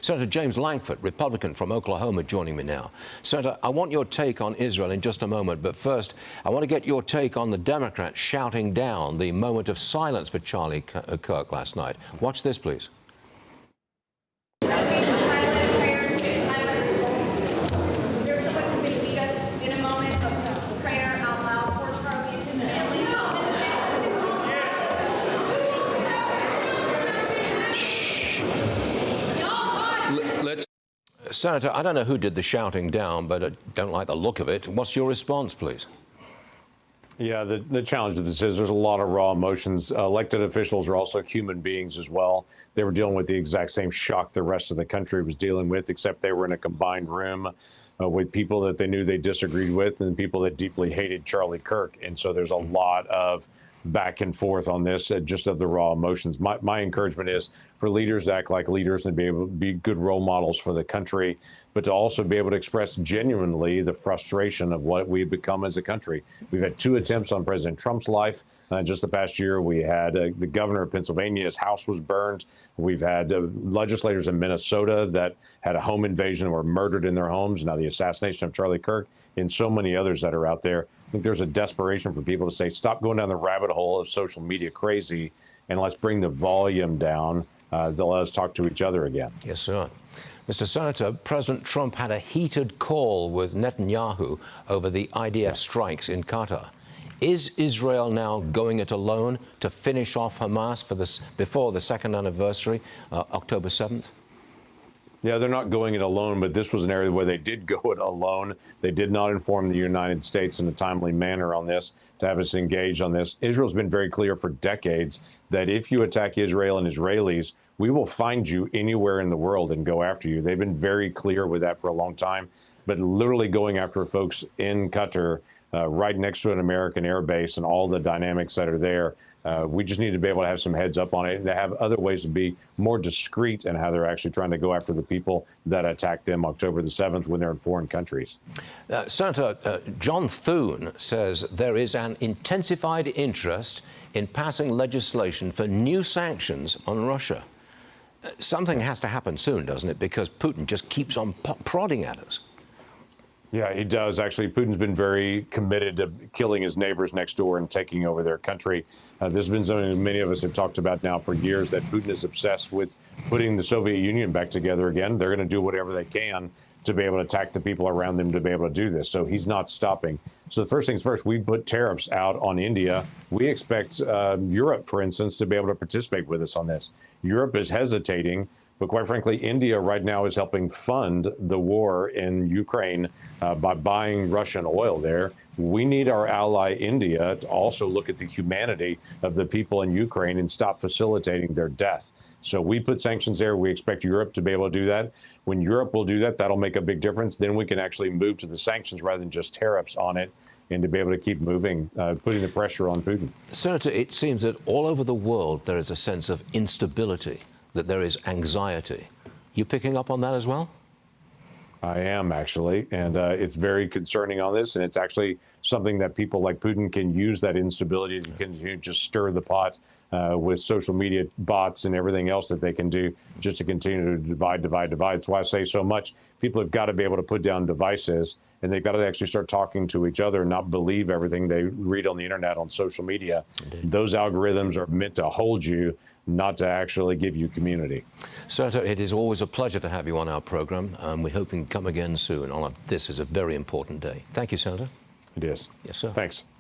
Senator James Lankford, Republican from Oklahoma, joining me now. Senator, I want your take on Israel in just a moment, but first, I want to get your take on the Democrats shouting down the moment of silence for Charlie Kirk last night. Watch this, please. Senator, I don't know who did the shouting down, but I don't like the look of it. What's your response, please? Yeah, the challenge of this is there's a lot of raw emotions. Elected officials are also human beings as well. They were dealing with the exact same shock the rest of the country was dealing with, except they were in a combined room with people that they knew they disagreed with and people that deeply hated Charlie Kirk. And so there's a lot of back and forth on this, just of the raw emotions. My encouragement is for leaders to act like leaders and be able to be good role models for the country, but to also be able to express genuinely the frustration of what we've become as a country. We've had 2 attempts on President Trump's life. Just the past year, we had the governor of Pennsylvania, his house was burned. We've had legislators in Minnesota that had a home invasion and were murdered in their homes. Now the assassination of Charlie Kirk and so many others that are out there. I think there's a desperation for people to say, stop going down the rabbit hole of social media crazy, and let's bring the volume down. They'll let us talk to each other again. Yes, sir. Mr. Senator, President Trump had a heated call with Netanyahu over the IDF strikes in Qatar. Is Israel now going it alone to finish off Hamas for this, before the second anniversary, October 7th? Yeah, they're not going it alone, but this was an area where they did go it alone. They did not inform the United States in a timely manner on this to have us engage on this. Israel's been very clear for decades that if you attack Israel and Israelis, we will find you anywhere in the world and go after you. They've been very clear with that for a long time, but literally going after folks in Qatar, right next to an American air base and all the dynamics that are there. We just need to be able to have some heads up on it and to have other ways to be more discreet in how they're actually trying to go after the people that attacked them October the 7th when they're in foreign countries. Senator, John Thune says there is an intensified interest in passing legislation for new sanctions on Russia. Something has to happen soon, doesn't it? Because Putin just keeps on prodding at us. Yeah, he does. Actually, Putin's been very committed to killing his neighbors next door and taking over their country. This has been something that many of us have talked about now for years, that Putin is obsessed with putting the Soviet Union back together again. They're going to do whatever they can to be able to attack the people around them to be able to do this. So he's not stopping. So the first things first, we put tariffs out on India. We expect Europe, for instance, to be able to participate with us on this. Europe is hesitating. But quite frankly, India right now is helping fund the war in Ukraine by buying Russian oil there. We need our ally India to also look at the humanity of the people in Ukraine and stop facilitating their death. So we put sanctions there. We expect Europe to be able to do that. When Europe will do that, that'll make a big difference. Then we can actually move to the sanctions rather than just tariffs on it, and to be able to keep moving, putting the pressure on Putin. Senator, it seems that all over the world there is a sense of instability, that there is anxiety. You picking up on that as well? I am, actually, and it's very concerning on this, and it's actually something that people like Putin can use, that instability to continue to just stir the pot with social media bots and everything else that they can do just to continue to divide. That's why I say so much. People have got to be able to put down devices, and they've got to actually start talking to each other and not believe everything they read on the internet, on social media. Indeed. Those algorithms are meant to hold you, not to actually give you community. Senator, it is always a pleasure to have you on our program. We hope you can come again soon. This is a very important day. Thank you, Senator. It is. Yes, sir. Thanks.